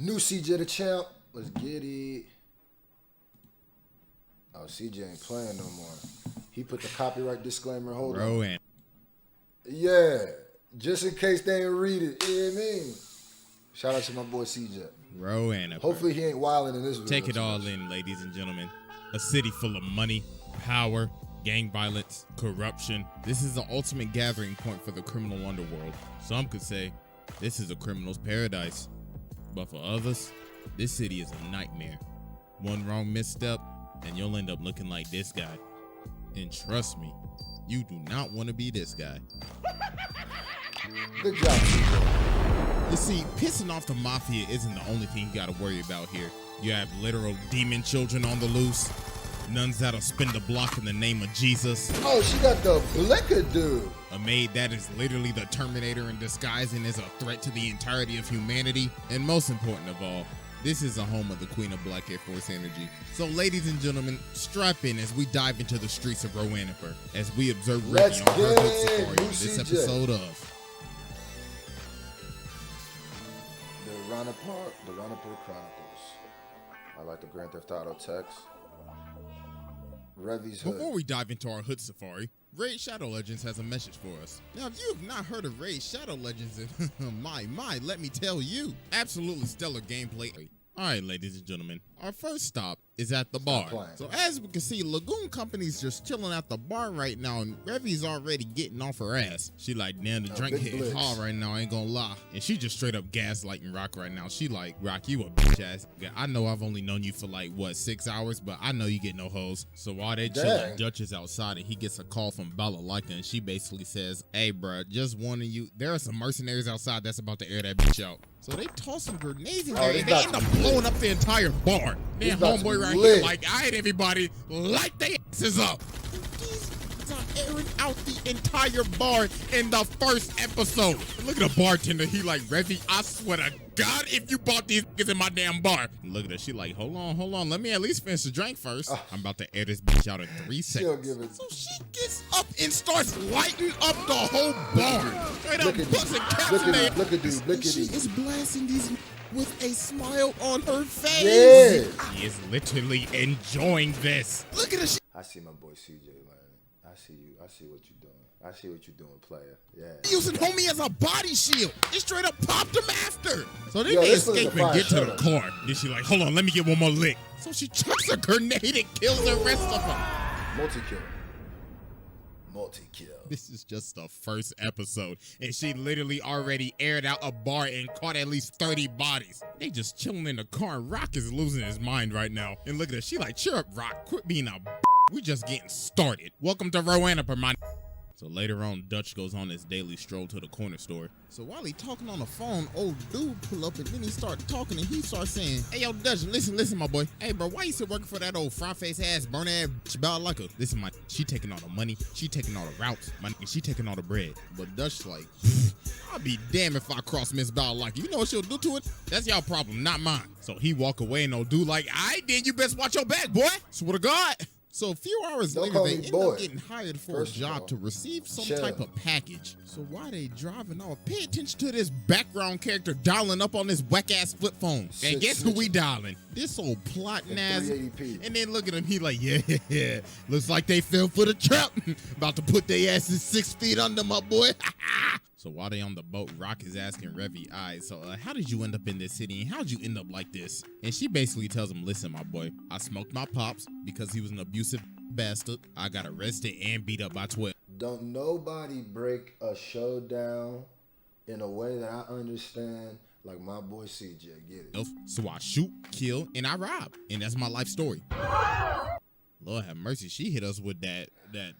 New CJ the champ. Let's get it. Oh, CJ ain't playing no more. He put the copyright disclaimer. Hold on. Yeah. Just in case they ain't read it. You know what I mean? Shout out to my boy CJ. Roanapur. Hopefully he ain't wilding in this video. Take it all in, ladies and gentlemen. A city full of money, power, gang violence, corruption. This is the ultimate gathering point for the criminal underworld. Some could say this is a criminal's paradise. But for others, this city is a nightmare. One wrong misstep, and you'll end up looking like this guy. And trust me, you do not want to be this guy. Good job, CJ. You see, pissing off the mafia isn't the only thing you gotta worry about here. You have literal demon children on the loose, nuns that'll spin the block in the name of Jesus. Oh, she got the blicker dude. A maid that is literally the Terminator in disguise and is a threat to the entirety of humanity. And most important of all, this is a home of the Queen of Black Air Force Energy. So ladies and gentlemen, strap in as we dive into the streets of Roanapur as we observe Revy on her hood safari in this episode of the Roanapur Chronicles. I like the Grand Theft Auto text. Revy'S hood. Before we dive into our hood safari, Raid Shadow Legends has a message for us. Now, if you have not heard of Raid Shadow Legends, let me tell you, absolutely stellar gameplay. All right, ladies and gentlemen, our first stop is at the bar. So as we can see, Lagoon Company's just chilling at the bar right now, and Revy's already getting off her ass. She like, damn, the drink hitting hard right now, I ain't gonna lie. And she just straight up gaslighting Rock right now. She like, Rock, you a bitch ass. I know I've only known you for like, what, 6 hours, but I know you get no hoes. So while they chilling, Dutch is outside and he gets a call from Balalaika, and she basically says, hey, bruh, just warning you, there are some mercenaries outside that's about to air that bitch out. So they toss some grenades in there and they end up blowing up the entire bar. Man, homeboy right here, like, all right, everybody, light their asses up. These are airing out the entire bar in the first episode. Look at the bartender, he like, Revy, I swear to God, if you bought these niggas in my damn bar. Look at her, she like, hold on, let me at least finish the drink first. I'm about to air this bitch out in 3 seconds. So she gets up and starts lighting up the whole bar. Straight up buzzing caps in there. Look at dude, look at She is blasting these with a smile on her face. Yeah. She is literally enjoying this. Look at her. I see my boy CJ learning. I see you. I see what you're doing. I see what you're doing, player. Yeah. Using homie as a body shield. It straight up popped him after. So then they escape and get to the car. Then she like, hold on, let me get one more lick. So she chucks a grenade and kills the rest of them. Multi-kill. Multi-kill. This is just the first episode, and she literally already aired out a bar and caught at least 30 bodies. They just chilling in the car, and Rock is losing his mind right now. And look at her, she like, cheer up, Rock, quit being a we just getting started. Welcome to Roanapur, my. So later on, Dutch goes on his daily stroll to the corner store. So while he talking on the phone, old dude pull up and then he start talking and he starts saying, hey, yo, Dutch, listen, my boy. Hey, bro, why you still working for that old fry-face ass, burn-ass bitch Balalaika? Listen, she taking all the money, she taking all the routes, she taking all the bread. But Dutch like, I'll be damned if I cross Miss Balalaika. You know what she'll do to it? That's y'all problem, not mine. So he walk away and old dude like, all right, then you best watch your back, boy. Swear to God. So a few hours later, they end up getting hired for a job to receive some type of package. So while they driving off, pay attention to this background character dialing up on this whack-ass flip phone. And guess who we dialing? This old plotting ass. And then look at him, he like, yeah, looks like they fell for the trap. About to put their asses 6 feet under, my boy. So while they on the boat, Rock is asking Revy, so how did you end up in this city and how'd you end up like this? And she basically tells him, listen, my boy, I smoked my pops because he was an abusive bastard. I got arrested and beat up by 12. Don't nobody break a showdown in a way that I understand like my boy CJ. Get it? So I shoot, kill, and I rob. And that's my life story. Lord have mercy, she hit us with that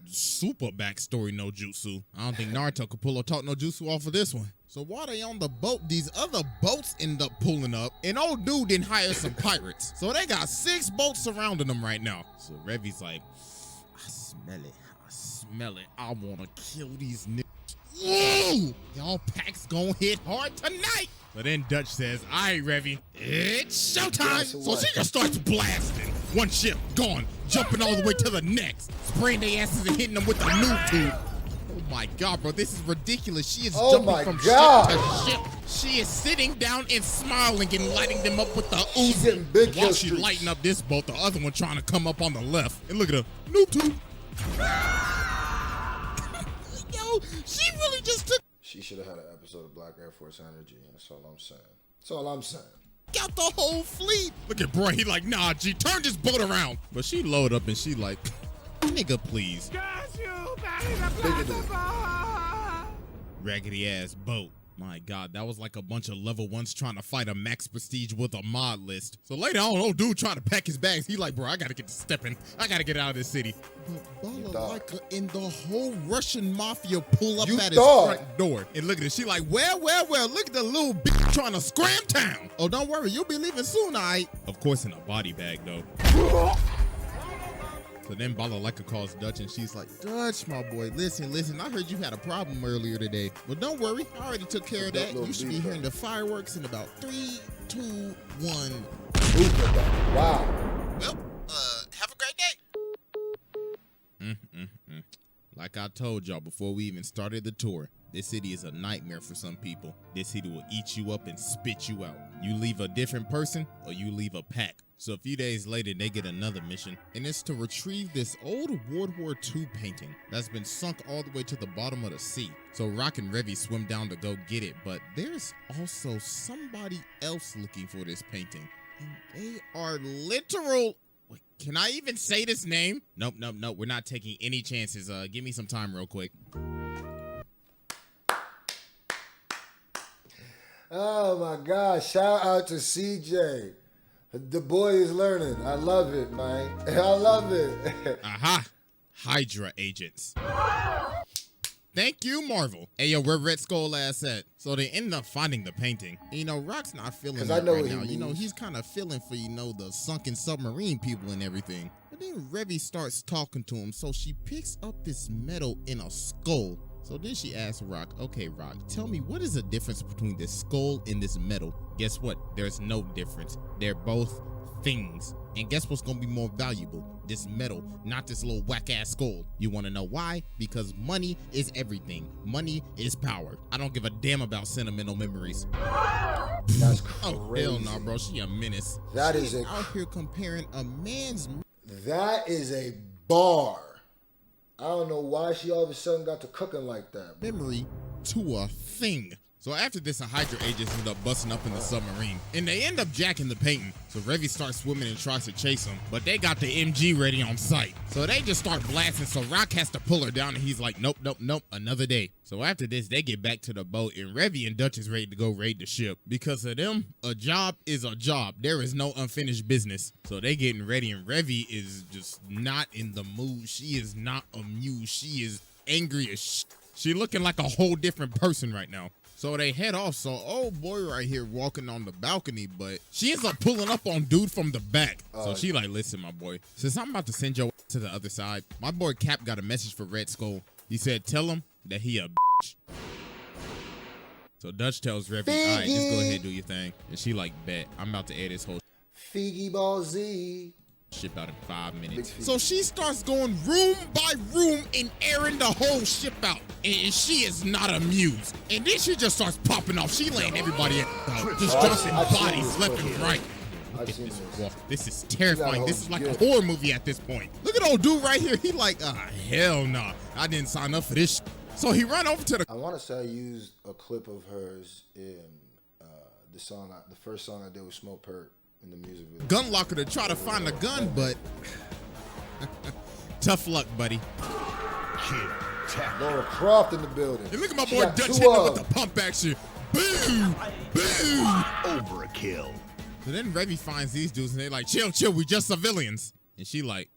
super backstory no jutsu. I don't think Naruto could pull or talk no jutsu off of this one. So while they on the boat, these other boats end up pulling up, and old dude didn't hire some pirates. So they got 6 boats surrounding them right now. So Revy's like, I smell it. I wanna kill these niggas. Whoa! Y'all packs gonna hit hard tonight. But then Dutch says, all right, Revy, it's showtime. So she just starts blasting. One ship, gone, jumping all the way to the next. Spraying their asses and hitting them with the noob tube. my God, bro, this is ridiculous. She is Oh jumping my from God. ship to ship. She is sitting down and smiling and lighting them up with the She's Uzi. getting big While kill she streaks. lighting up this boat, the other one trying to come up on the left. And look at her. Noob tube. Yo, she really just took She should have had an episode of Black Air Force Energy. That's all I'm saying. That's all I'm saying. out the whole fleet. Look at bro, he like, nah, G, turn this boat around. But she load up and she like, nigga, please. Raggedy ass boat. My God, that was like a bunch of level 1s trying to fight a max prestige with a mod list. So later on, old dude trying to pack his bags. He like, bro, I gotta get to stepping. I gotta get out of this city. But Balalaika and the whole Russian mafia pull up at his front door. And look at it. She like, well, look at the little bitch trying to scram town. Oh, don't worry, you'll be leaving soon, alright? Of course, in a body bag, though. So then Balalaika calls Dutch and she's like, Dutch, my boy, listen, I heard you had a problem earlier today. Well, don't worry, I already took care of that. You should be hearing the fireworks in about 3, 2, 1. Wow. Well, have a great day. Like I told y'all before we even started the tour, this city is a nightmare for some people. This city will eat you up and spit you out. You leave a different person or you leave a pack. So a few days later, they get another mission, and it's to retrieve this old World War II painting that's been sunk all the way to the bottom of the sea. So Rock and Revy swim down to go get it, but there's also somebody else looking for this painting, and they are literal. Wait, can I even say this name? Nope, we're not taking any chances. Give me some time real quick. Oh my God, shout out to CJ. The boy is learning. I love it, man. I love it. Aha! Hydra agents. Thank you, Marvel. Hey, yo, where Red Skull ass at? So they end up finding the painting. You know, Rock's not feeling it right now. You know, he's kind of feeling for, you know, the sunken submarine people and everything. But then Revy starts talking to him, so she picks up this metal in a skull. So then she asks Rock, okay, Rock, tell me, what is the difference between this skull and this metal? Guess what? There's no difference. They're both things. And guess what's gonna be more valuable? This metal, not this little whack-ass skull. You wanna know why? Because money is everything. Money is power. I don't give a damn about sentimental memories. That's crazy. Oh, hell no, bro. She a menace. She's out here comparing a man's... That is a bar. I don't know why she all of a sudden got to cooking like that. Memory to a thing. So after this, a Hydra agents end up busting up in the submarine, and they end up jacking the painting. So Revy starts swimming and tries to chase them, but they got the MG ready on site. So they just start blasting, so Rock has to pull her down, and he's like, nope, another day. So after this, they get back to the boat, and Revy and Dutch is ready to go raid the ship. Because of them, a job is a job. There is no unfinished business. So they getting ready, and Revy is just not in the mood. She is not amused. She is angry as shit. She looking like a whole different person right now. So they head off. So old boy right here walking on the balcony, but she ends up pulling up on dude from the back. So she like, listen, my boy, since I'm about to send your to the other side, my boy Cap got a message for Red Skull. He said, tell him that he a bitch. So Dutch tells Revy, all right, just go ahead and do your thing. And she like, bet, I'm about to air this whole Figgy Ball Z. Ship out in 5 minutes. So she starts going room by room and airing the whole ship out. And she is not amused. And then she just starts popping off. She laying everybody out. Just dropping bodies left and right. This is terrifying. This is like a horror movie at this point. Look at old dude right here. He like, hell no. I didn't sign up for this. So he run over to the... I want to say I used a clip of hers in the first song I did with Smoke Perk. In the music video. Gun locker to try to find a gun, but tough luck, buddy. Laura Croft in the building. And look at my boy Dutch hitting with the pump action. Boom! Boom! Overkill. So then Revy finds these dudes and they're like, chill, we just civilians. And she like,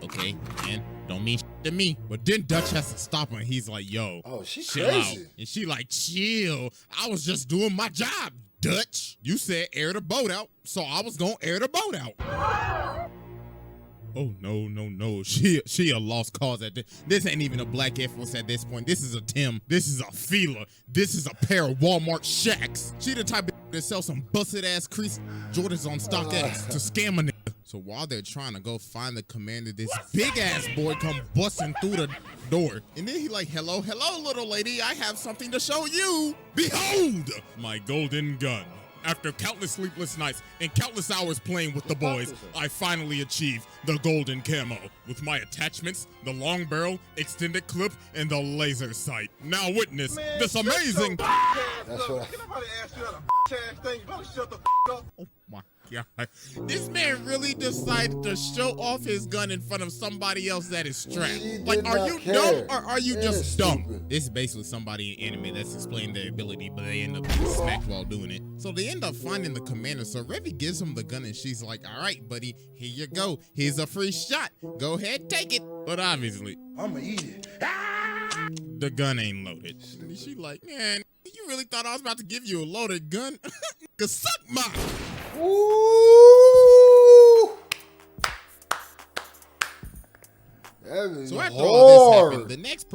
okay, man, don't mean shit to me. But then Dutch has to stop her and he's like, yo, she's chill crazy. out. And she like, chill. I was just doing my job, Dutch. You said air the boat out, so I was gonna air the boat out. Oh, no. She a lost cause at this. This ain't even a Black Air Force at this point. This is a Tim. This is a Fila. This is a pair of Walmart Shacks. She the type of that sells some busted ass crease Jordans on StockX to scam a nigga. So while they're trying to go find the commander, this big ass boy come busting through the door. And then he like, hello, little lady, I have something to show you. Behold, my golden gun. After countless sleepless nights and countless hours playing with the boys, I finally achieved the golden camo with my attachments, the long barrel, extended clip, and the laser sight. Now witness this amazing. That's what. Oh my God. This man really decided to show off his gun in front of somebody else that is strapped. Like, are you dumb or are you just dumb? Stupid. This is basically somebody in anime that's explaining their ability, but they end up getting smacked while doing it. So they end up finding the commander. So Revy gives him the gun and she's like, all right, buddy, here you go. Here's a free shot. Go ahead, take it. But obviously, I'ma eat it. the gun ain't loaded. And she like, man, you really thought I was about to give you a loaded gun? Cause suck mine. Ooh. That is So after all this happened, the next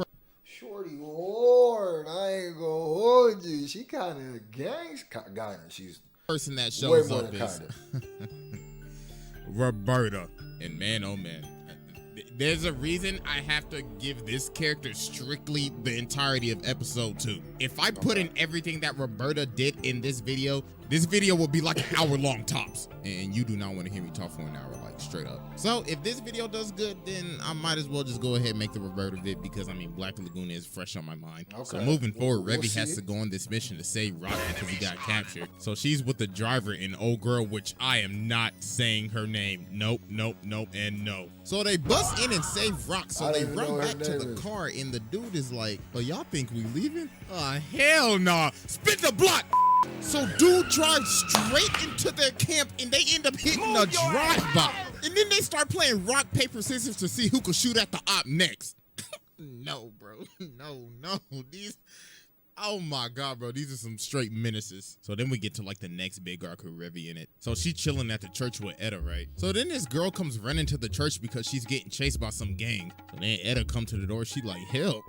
Shorty hard. I ain't gonna hold you. She kind of a guy. She's person that way shows more up than is kind Roberta. And man, oh man, there's a reason I have to give this character strictly the entirety of episode 2. If I put in everything that Roberta did in this video will be like an hour long tops. And you do not want to hear me talk for an hour, like straight up. So if this video does good, then I might as well just go ahead and make the Roberta vid because I mean, Black Lagoon is fresh on my mind. Okay. So moving forward, We'll Revy has to go on this mission to save Rock because he got captured. So she's with the driver and old girl, which I am not saying her name. Nope, and no. So they bust in and save Rock. So they run back to the car and the dude is like, oh, y'all think we leaving? Oh, hell nah. Spit the block. So dude drives straight into their camp and they end up hitting a drive-by. And then they start playing rock, paper, scissors to see who could shoot at the op next. No, bro. No. Oh my God, bro. These are some straight menaces. So then we get to like the next big arc with Revy in it. So she's chilling at the church with Etta, right? So then this girl comes running to the church because she's getting chased by some gang. So then Etta come to the door. She like, help.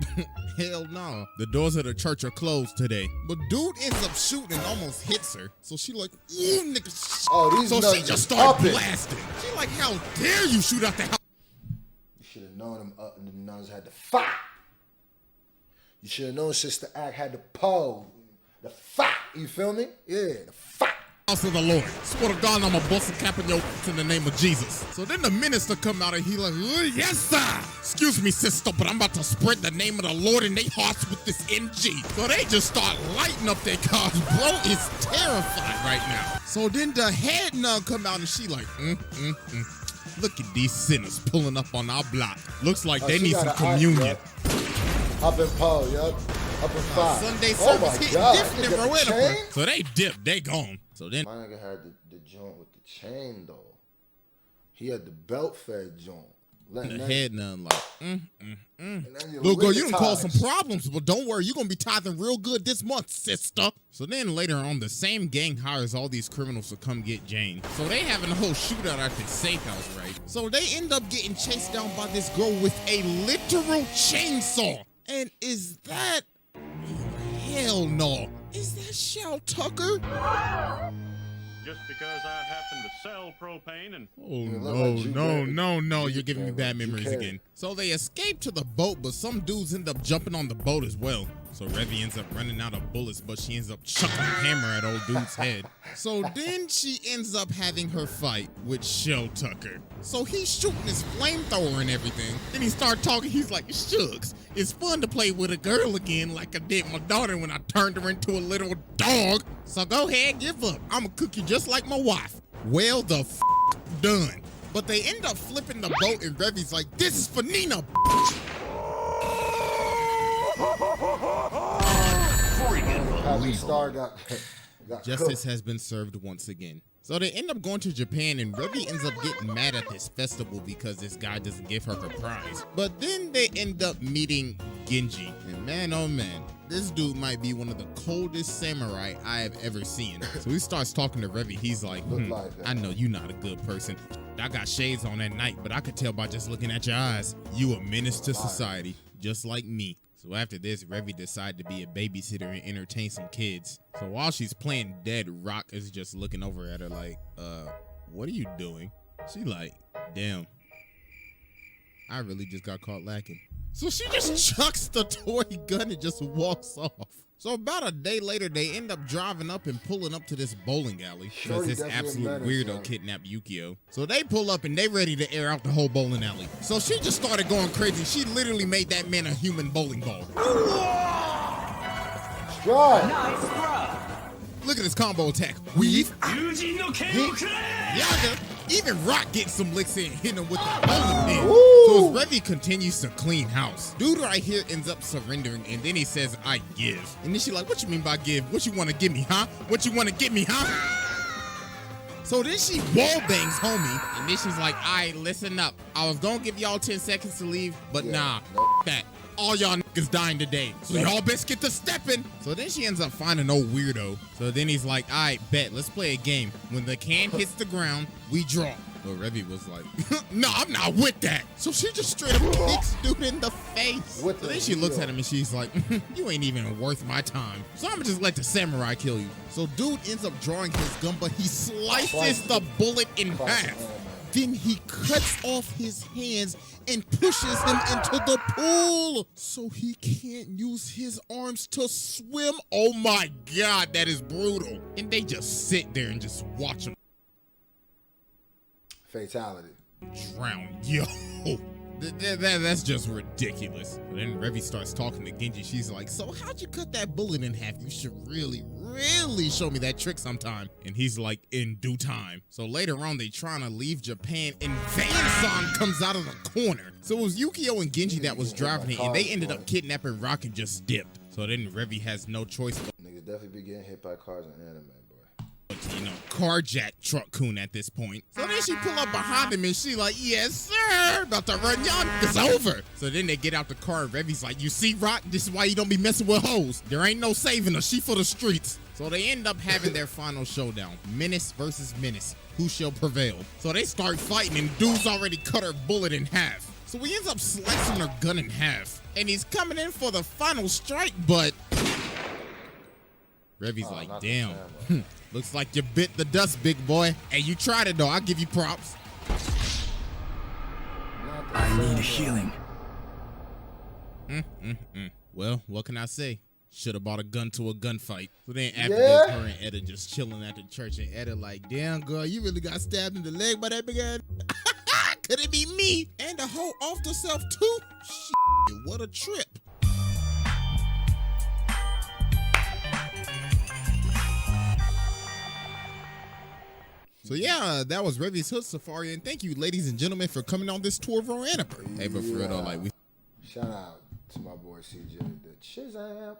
Hell no. The doors of the church are closed today. But dude ends up shooting and almost hits her. So she like, ooh, nigga. Oh, these so nuts she just is started upping. blasting. She like, how dare you shoot out the house? You should have known them up and the nuns had to fight. You should have known Sister Act had to pose. The fight. You feel me? Yeah, the fight. House of the Lord. Swear to God, I'm gonna bust a cap in your in the name of Jesus. So then the minister come out and he like, yes sir. Excuse me, sister, but I'm about to spread the name of the Lord in their hearts with this MG. So they just start lighting up their cars. Bro is terrified right now. So then the head nun come out and she like, Look at these sinners pulling up on our block. Looks like they need some communion. Up in Paul, yup. Up in 5. Sunday service hitting different in Roanapur. Chain? So they dip, they gone. So then My nigga had the joint with the chain though. He had the belt fed joint. the head nun like, Little girl, you done caused some problems, but don't worry, you're gonna be tithing real good this month, sister. So then later on, the same gang hires all these criminals to come get Jane. So they having a whole shootout at this safe house, right? So they end up getting chased down by this girl with a literal chainsaw. And is that, hell no. Is that Shell Tucker? Just because I happen to sell propane and... Oh, no, you're giving me bad memories again. So they escape to the boat, but some dudes end up jumping on the boat as well. So Revy ends up running out of bullets, but she ends up chucking a hammer at old dude's head. So then she ends up having her fight with Shell Tucker. So he's shooting his flamethrower and everything. Then he started talking, he's like, shucks, it's fun to play with a girl again like I did my daughter when I turned her into a little dog. So go ahead, give up. I'ma cook you just like my wife. Well, the done. But they end up flipping the boat and Revy's like, this is for Nina, Star got Justice has been served once again. So they end up going to Japan and Revy ends up getting mad at this festival because this guy doesn't give her her prize. But then they end up meeting Genji. And man, oh man, this dude might be one of the coldest samurai I have ever seen. So he starts talking to Revy. He's like, I know you're not a good person. I got shades on at night, but I could tell by just looking at your eyes. You a menace to society, just like me. So after this, Revy decided to be a babysitter and entertain some kids. So while she's playing dead, Rock is just looking over at her like, what are you doing? She like, damn, I really just got caught lacking. So she just chucks the toy gun and just walks off. So about a day later, they end up driving up and pulling up to this bowling alley because this absolute weirdo kidnapped Yukio. So they pull up and they ready to air out the whole bowling alley. So she just started going crazy. She literally made that man a human bowling ball. Strike. Nice throw. Look at this combo attack. Weave. Yaga. Even Rock gets some licks in, hitting him with the bowling pin. So as Revy continues to clean house, dude right here ends up surrendering, and then he says, I give. And then she like, what you mean by give? What you want to give me, huh? What you want to get me, huh? So then she wall bangs homie, and then she's like, all right, listen up. I was gonna give y'all 10 seconds to leave, but nah, that. All y'all niggas dying today. So y'all best get to stepping. So then she ends up finding old weirdo. So then he's like, all right, bet, let's play a game. When the can hits the ground, we draw. But Revy was like, no, I'm not with that. So she just straight up kicks dude in the face. So then she looks at him and she's like, you ain't even worth my time. So I'm gonna just let the samurai kill you. So dude ends up drawing his gun, but he slices the bullet in half. Then he cuts off his hands and pushes him into the pool so he can't use his arms to swim. Oh my God, that is brutal. And they just sit there and just watch him Fatality. drown. Yo, that's just ridiculous. But then Revy starts talking to Genji. She's like, so how'd you cut that bullet in half? You should really show me that trick sometime. And he's like, in due time. So later on, they trying to leave Japan and Van-san comes out of the corner. So it was Yukio and Genji that was driving it, and they ended up kidnapping Rock and just dipped. So then Revy has no choice but Niggas definitely be getting hit by cars in anime, boy. you know, carjack Truck Coon at this point. So then she pull up behind him and she like, yes, sir, about to run y'all. It's over. So then they get out the car and Revy's like, you see, Rock, this is why you don't be messing with hoes. There ain't no saving her. She for the streets. So they end up having their final showdown. Menace versus Menace. Who shall prevail? So they start fighting and dude's already cut her bullet in half. So he ends up slicing her gun in half. And he's coming in for the final strike, but Revy's like, damn. Looks like you bit the dust, big boy. Hey, you tried it, though. I'll give you props. I need healing. Well, what can I say? Should have bought a gun to a gunfight. So then after this, her and Etta just chilling at the church, and Etta like, damn, girl, you really got stabbed in the leg by that big ass. Could it be me? And the hoe off the self, too? Shit, what a trip. So yeah, that was Revy's Hood Safari, and thank you, ladies and gentlemen, for coming on this tour of Roanapur. Hey, but for real though, like Shout out to my boy CJ, the Chizamp.